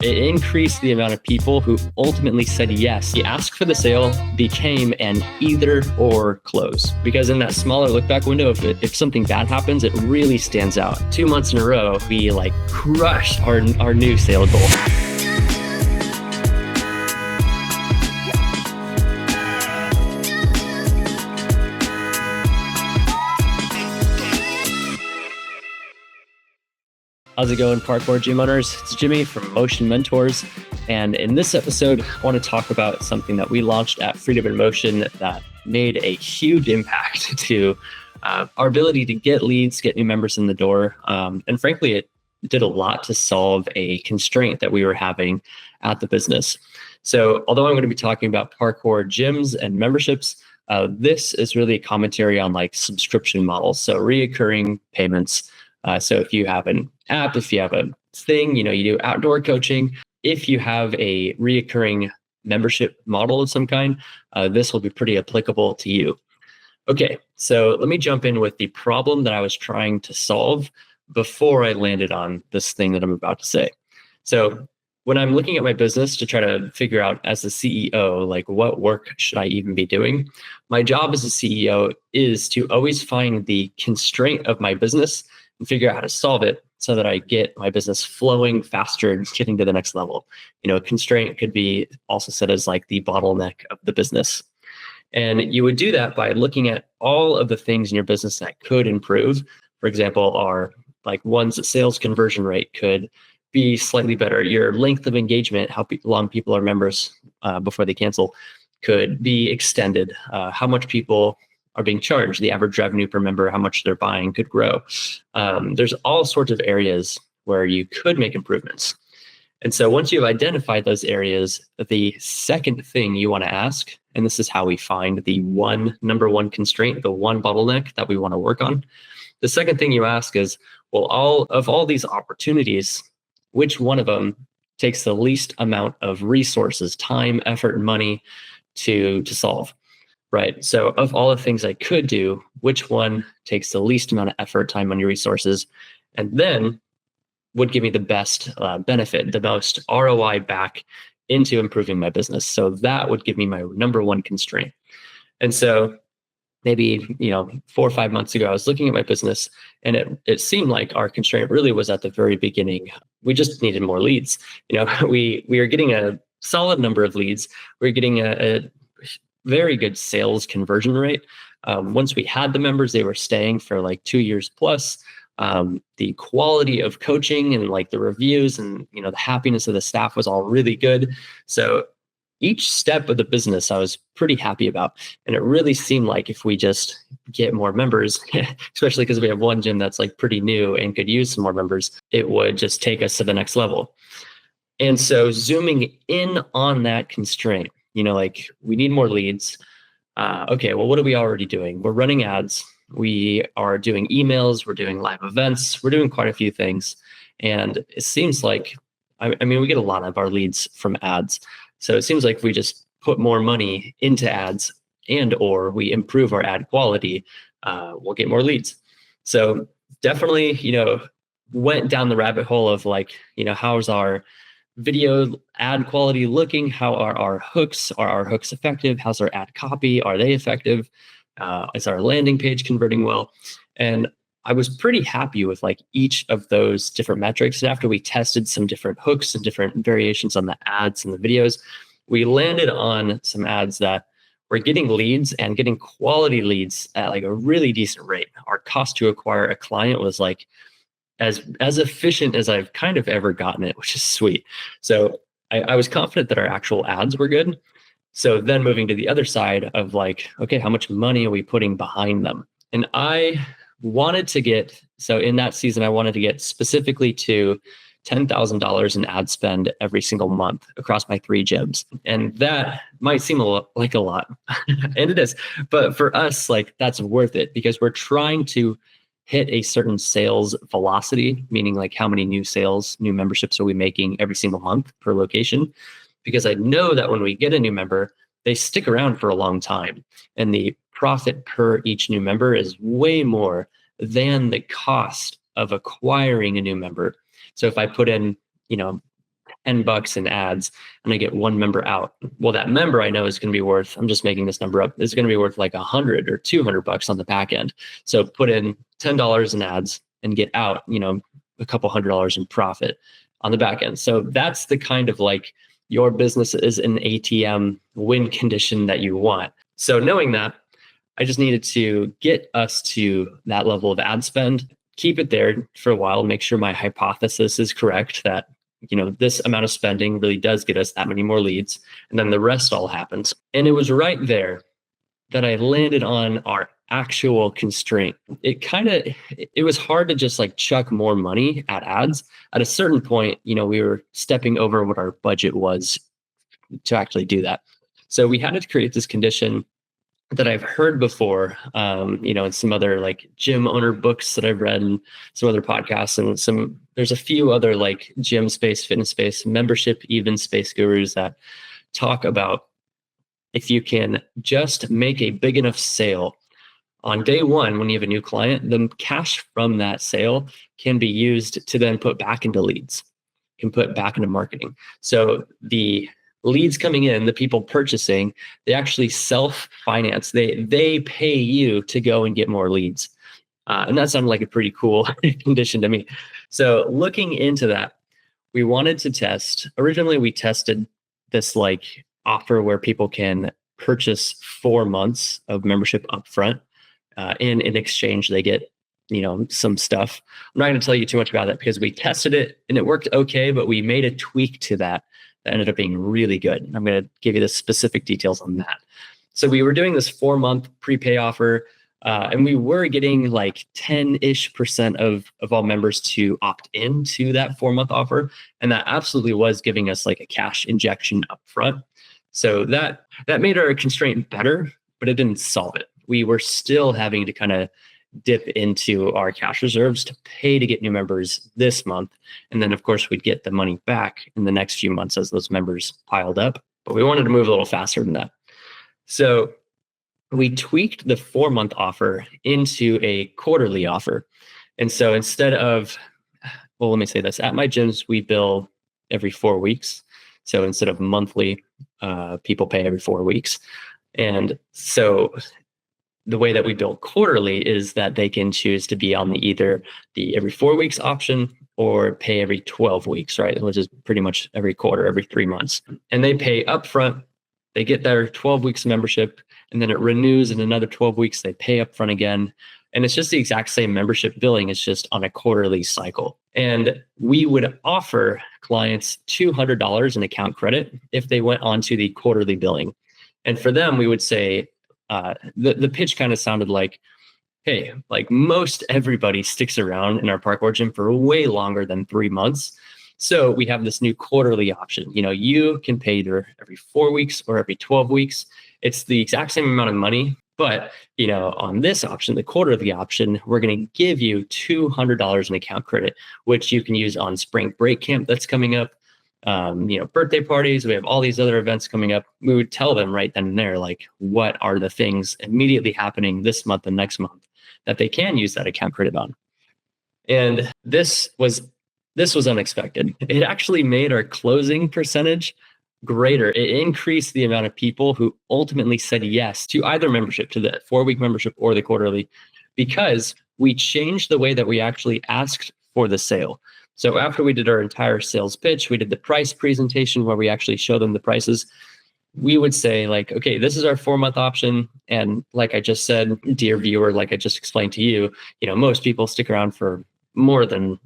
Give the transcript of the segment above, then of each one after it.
It increased the amount of people who ultimately said yes. The ask for the sale became an either or close. Because in that smaller look back window, if something bad happens, it really stands out. 2 months in a row, we crushed our new sale goal. How's it going, Parkour gym owners? It's Jimmy from Motion Mentors. And in this episode, I want to talk about something that we launched at Freedom in Motion that made a huge impact to our ability to get leads, get new members in the door. And frankly, it did a lot to solve a constraint that we were having at the business. So although I'm going to be talking about Parkour gyms and memberships, this is really a commentary on subscription models. So reoccurring payments. So if you have an app, if you have a thing, you do outdoor coaching, if you have a reoccurring membership model of some kind, this will be pretty applicable to you. Okay, so let me jump in with the problem that I was trying to solve before I landed on this thing that I'm about to say. So when I'm looking at my business to try to figure out as the CEO, what work should I even be doing? My job as a CEO is to always find the constraint of my business and figure out how to solve it so that I get my business flowing faster and getting to the next level. A constraint could be also said as the bottleneck of the business. And you would do that by looking at all of the things in your business that could improve. For example, are one's sales conversion rate could be slightly better. Your length of engagement, how long people are members before they cancel, could be extended. How much people are being charged, the average revenue per member, how much they're buying could grow. There's all sorts of areas where you could make improvements. And so once you've identified those areas, the second thing you want to ask, and this is how we find the number one constraint, the one bottleneck that we want to work on. The second thing you ask is, well, all these opportunities, which one of them takes the least amount of resources, time, effort, and money to solve? Right. So of all the things I could do, which one takes the least amount of effort, time, money, resources, and then would give me the best benefit, the most ROI back into improving my business? So that would give me my number one constraint. And so maybe, 4 or 5 months ago, I was looking at my business and it seemed like our constraint really was at the very beginning. We just needed more leads. We were getting a solid number of leads. We were getting a very good sales conversion rate. Once we had the members, they were staying for 2 years plus. The quality of coaching and the reviews and the happiness of the staff was all really good. So each step of the business I was pretty happy about. And it really seemed like if we just get more members, especially because we have one gym that's pretty new and could use some more members, it would just take us to the next level. And so zooming in on that constraint, we need more leads. Okay, well, what are we already doing? We're running ads. We are doing emails. We're doing live events. We're doing quite a few things. And it seems like, we get a lot of our leads from ads. So it seems like if we just put more money into ads and or we improve our ad quality, we'll get more leads. So definitely, went down the rabbit hole of how's our video ad quality looking? How are our hooks? Are our hooks effective? How's our ad copy? Are they effective? Is our landing page converting well? And I was pretty happy with each of those different metrics. And after we tested some different hooks and different variations on the ads and the videos, we landed on some ads that were getting leads and getting quality leads at a really decent rate. Our cost to acquire a client was as efficient as I've kind of ever gotten it, which is sweet. So I was confident that our actual ads were good. So then moving to the other side of okay, how much money are we putting behind them? And I wanted to get, so in that season, I wanted to get specifically to $10,000 in ad spend every single month across my 3 gyms. And that might seem like a lot, and it is. But for us, that's worth it because we're trying to hit a certain sales velocity, meaning how many new sales, new memberships are we making every single month per location? Because I know that when we get a new member, they stick around for a long time. And the profit per each new member is way more than the cost of acquiring a new member. So if I put in, $10 in ads and I get one member out. Well, that member I know is going to be worth, I'm just making this number up, is going to be worth like 100 or $200 on the back end. So put in $10 in ads and get out, a couple $100 in profit on the back end. So that's the kind of like your business is an ATM win condition that you want. So knowing that, I just needed to get us to that level of ad spend, keep it there for a while, make sure my hypothesis is correct that, this amount of spending really does get us that many more leads. And then the rest all happens. And it was right there that I landed on our actual constraint. It was hard to just like chuck more money at ads. At a certain point, we were stepping over what our budget was to actually do that. So we had to create this condition that I've heard before, in some other like gym owner books that I've read and some other podcasts, and there's a few other like gym space, fitness space, membership, even space gurus that talk about if you can just make a big enough sale on day one, when you have a new client, the cash from that sale can be used to then put back into leads, can put back into marketing. So the leads coming in, the people purchasing, they actually self-finance. They pay you to go and get more leads. And that sounded like a pretty cool condition to me. So looking into that, we wanted to test. Originally, we tested this like offer where people can purchase 4 months of membership upfront. And in exchange, they get, some stuff. I'm not going to tell you too much about that because we tested it and it worked okay, but we made a tweak to that ended up being really good. I'm going to give you the specific details on that. So we were doing this 4-month prepay offer, and we were getting like 10-ish% of all members to opt into that 4-month offer. And that absolutely was giving us like a cash injection upfront. So that made our constraint better, but it didn't solve it. We were still having to kind of dip into our cash reserves to pay to get new members this month. And then of course we'd get the money back in the next few months as those members piled up, but we wanted to move a little faster than that. So we tweaked the 4-month offer into a quarterly offer. And so instead of, let me say this, at my gyms, we bill every 4 weeks. So instead of monthly, people pay every 4 weeks. And so the way that we build quarterly is that they can choose to be on either the every 4 weeks option or pay every 12 weeks, right? Which is pretty much every quarter, every 3 months. And they pay upfront, they get their 12 weeks membership, and then it renews in another 12 weeks, they pay upfront again. And it's just the exact same membership billing. It's just on a quarterly cycle. And we would offer clients $200 in account credit if they went onto the quarterly billing. And for them, we would say, the pitch kind of sounded like, hey, like most everybody sticks around in our Parkour gym for way longer than 3 months. So we have this new quarterly option. You can pay either every 4 weeks or every 12 weeks. It's the exact same amount of money, but on this option, the quarterly option, we're going to give you $200 in account credit, which you can use on spring break camp that's coming up. Birthday parties, we have all these other events coming up. We would tell them right then and there, like, what are the things immediately happening this month and next month that they can use that account credit on. And this was unexpected. It actually made our closing percentage greater. It increased the amount of people who ultimately said yes to either membership, to the 4-week membership or the quarterly, because we changed the way that we actually asked for the sale. So after we did our entire sales pitch, we did the price presentation where we actually show them the prices. We would say like, okay, this is our 4-month option. And like I just said, dear viewer, like I just explained to you, most people stick around for more than,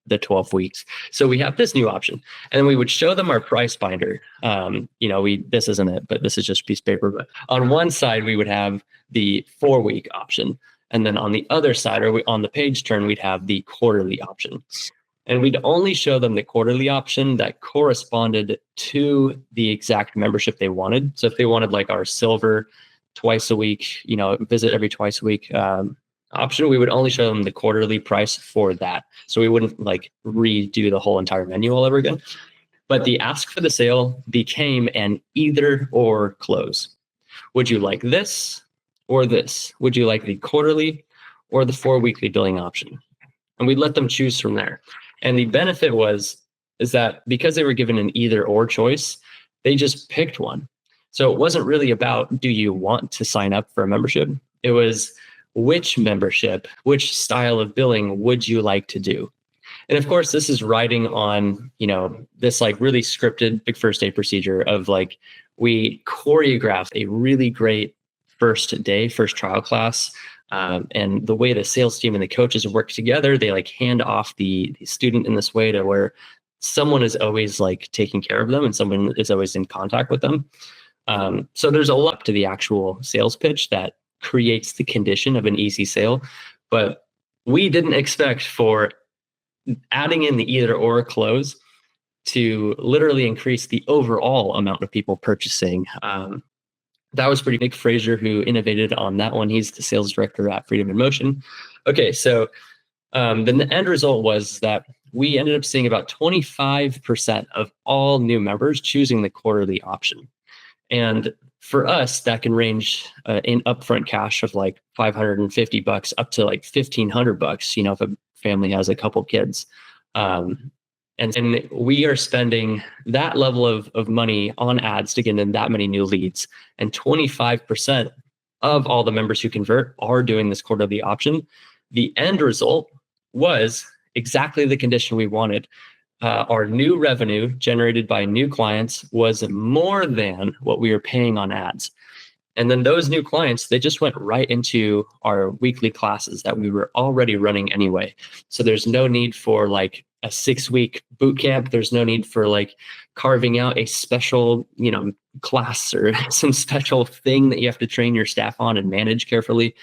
the 12 weeks. So we have this new option. And then we would show them our price binder. This isn't it, but this is just a piece of paper. But on one side, we would have the 4-week option. And then on the other side, on the page turn, we'd have the quarterly option. And we'd only show them the quarterly option that corresponded to the exact membership they wanted. So if they wanted like our silver twice a week, visit every twice a week option, we would only show them the quarterly price for that. So we wouldn't like redo the whole entire menu all over again. But the ask for the sale became an either or close. Would you like this or this? Would you like the quarterly or the 4-weekly billing option? And we let them choose from there. And the benefit was is that because they were given an either or choice, they just picked one. So it wasn't really about, do you want to sign up for a membership? It was, which membership, which style of billing would you like to do? And of course, this is riding on, this like really scripted big first day procedure of like, we choreograph a really great first trial class. And the way the sales team and the coaches work together, they like hand off the student in this way to where someone is always like taking care of them and someone is always in contact with them. So there's a lot to the actual sales pitch that creates the condition of an easy sale. But we didn't expect for adding in the either or close to literally increase the overall amount of people purchasing. That was pretty big. Fraser, who innovated on that one, he's the sales director at Freedom in Motion. Okay, so then the end result was that we ended up seeing about 25% of all new members choosing the quarterly option. And for us, that can range in upfront cash of like $550 up to like $1,500, if a family has a couple kids. And we are spending that level of money on ads to get in that many new leads. And 25% of all the members who convert are doing this quarterly option. The end result was exactly the condition we wanted. Our new revenue generated by new clients was more than what we were paying on ads. And then those new clients, they just went right into our weekly classes that we were already running anyway. So there's no need for like a 6-week boot camp. There's no need for like carving out a special, class or some special thing that you have to train your staff on and manage carefully.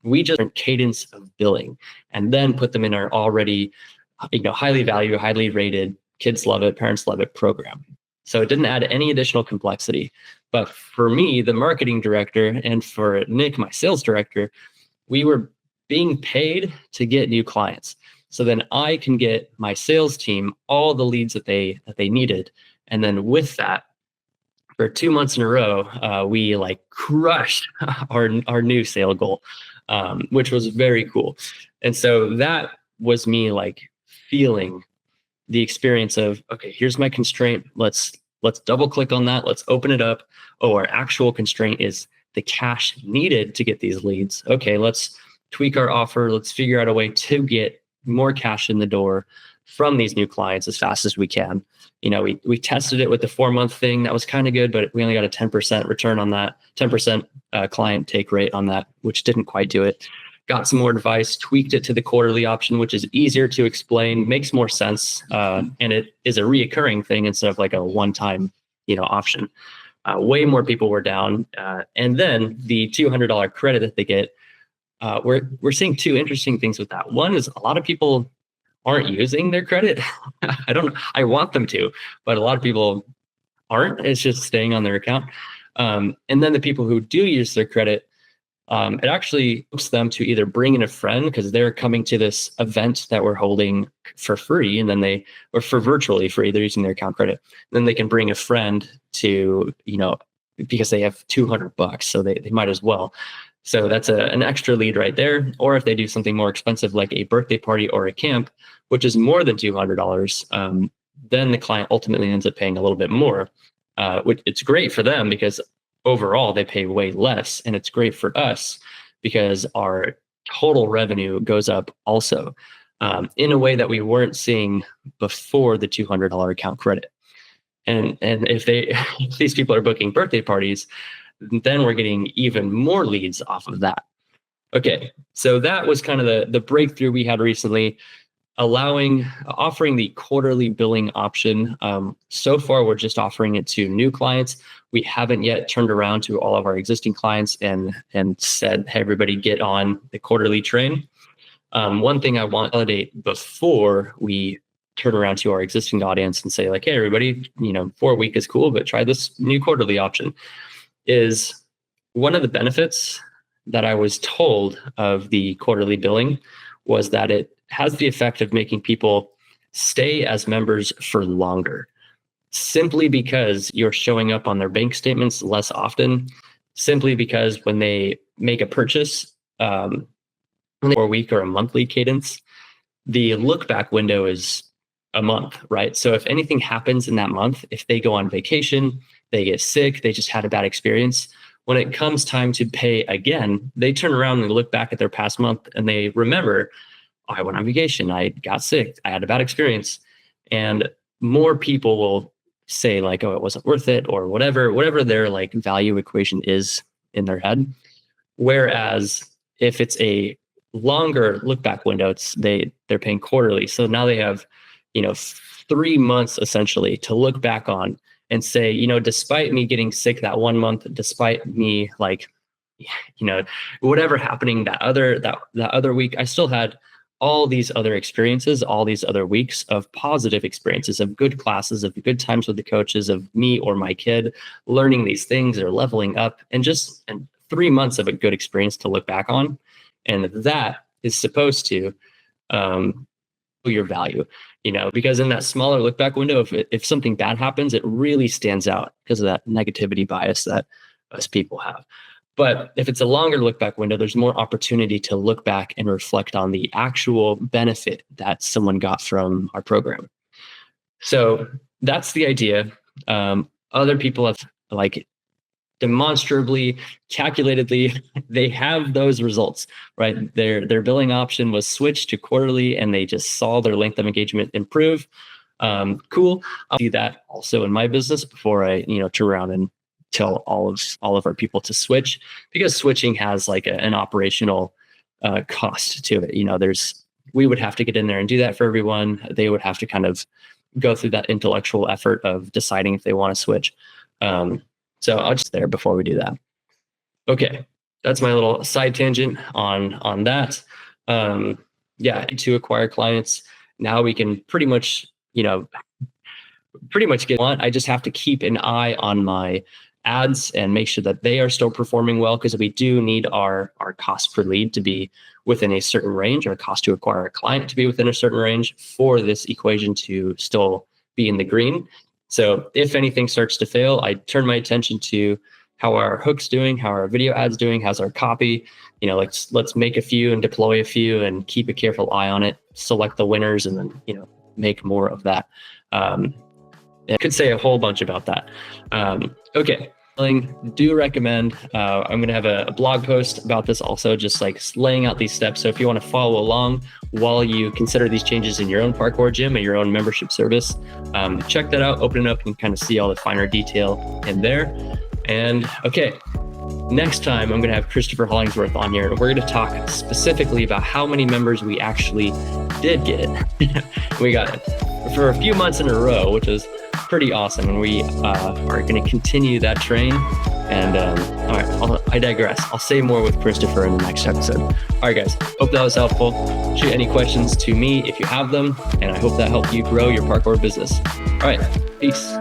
We just cadence of billing and then put them in our already, highly valued, highly rated, kids love it, parents love it program. So it didn't add any additional complexity. But for me, the marketing director, and for Nick, my sales director, we were being paid to get new clients. So then I can get my sales team all the leads that they needed. And then with that, for 2 months in a row, we like crushed our new sale goal, which was very cool. And so that was me like feeling the experience of, okay, here's my constraint. Let's double click on that. Let's open it up. Oh, our actual constraint is the cash needed to get these leads. Okay, let's tweak our offer. Let's figure out a way to get more cash in the door from these new clients as fast as we can. We tested it with the 4-month thing. That was kind of good, but we only got a 10% return on that, 10% client take rate on that, which didn't quite do it. Got some more advice, tweaked it to the quarterly option, which is easier to explain, makes more sense, and it is a reoccurring thing instead of like a one-time, option. Way more people were down, and then the $200 credit that they get. We're seeing two interesting things with that. One is a lot of people aren't using their credit. I want them to, but a lot of people aren't. It's just staying on their account. And then the people who do use their credit, it actually hooks them to either bring in a friend because they're coming to this event that we're holding for free, and then or for virtually free, they're using their account credit. Then they can bring a friend to, because they have $200, so they might as well. So that's an extra lead right there. Or if they do something more expensive like a birthday party or a camp, which is more than $200, then the client ultimately ends up paying a little bit more, which it's great for them because overall they pay way less. And it's great for us because our total revenue goes up also in a way that we weren't seeing before the $200 account credit. And if these people are booking birthday parties, then we're getting even more leads off of that. Okay, so that was kind of the breakthrough we had recently, offering the quarterly billing option. So far, we're just offering it to new clients. We haven't yet turned around to all of our existing clients and said, hey, everybody get on the quarterly train. One thing I want to validate before we turn around to our existing audience and say like, hey, everybody, 4-week is cool, but try this new quarterly option. Is one of the benefits that I was told of the quarterly billing was that it has the effect of making people stay as members for longer, simply because you're showing up on their bank statements less often, simply because when they make a purchase, when they 4-week or a monthly cadence, the look back window is a month, right? So if anything happens in that month, if they go on vacation, they get sick, they just had a bad experience, when it comes time to pay again, they turn around and look back at their past month and they remember, I went on vacation, I got sick, I had a bad experience. And more people will say like, oh, it wasn't worth it, or whatever their like value equation is in their head. Whereas if it's a longer look back window, they're paying quarterly. So now they have, 3 months essentially to look back on and say, despite me getting sick that 1 month, despite me like, whatever happening that other week, I still had all these other experiences, all these other weeks of positive experiences, of good classes, of good times with the coaches, of me or my kid learning these things or leveling up, and 3 months of a good experience to look back on. And that is supposed to your value, because in that smaller look back window, if something bad happens, it really stands out because of that negativity bias that us people have. But if it's a longer look back window, there's more opportunity to look back and reflect on the actual benefit that someone got from our program. So that's the idea. Other people have like demonstrably, calculatedly, they have those results, right? Their billing option was switched to quarterly and they just saw their length of engagement improve. Cool. I'll do that also in my business before I, turn around and tell all of our people to switch, because switching has like an operational cost to it. We would have to get in there and do that for everyone. They would have to kind of go through that intellectual effort of deciding if they want to switch. So I'll just there before we do that. Okay, that's my little side tangent on that. To acquire clients, now we can pretty much get one. I just have to keep an eye on my ads and make sure that they are still performing well, because we do need our cost per lead to be within a certain range, or cost to acquire a client to be within a certain range for this equation to still be in the green. So if anything starts to fail, I turn my attention to how our hook's doing, how our video ads doing, how's our copy. Let's make a few and deploy a few and keep a careful eye on it, select the winners, and then make more of that. I could say a whole bunch about that. Okay, do recommend. I'm going to have a blog post about this also, just like laying out these steps. So if you want to follow along while you consider these changes in your own parkour gym or your own membership service, check that out, open it up, and kind of see all the finer detail in there. And okay, next time I'm going to have Christopher Hollingsworth on here, and we're going to talk specifically about how many members we actually did get. We got it for a few months in a row, which is pretty awesome, and we are going to continue that train. And all right, I digress. I'll say more with Christopher in the next episode. All right, guys, hope that was helpful. Shoot any questions to me if you have them, and I hope that helped you grow your parkour business. All right, peace.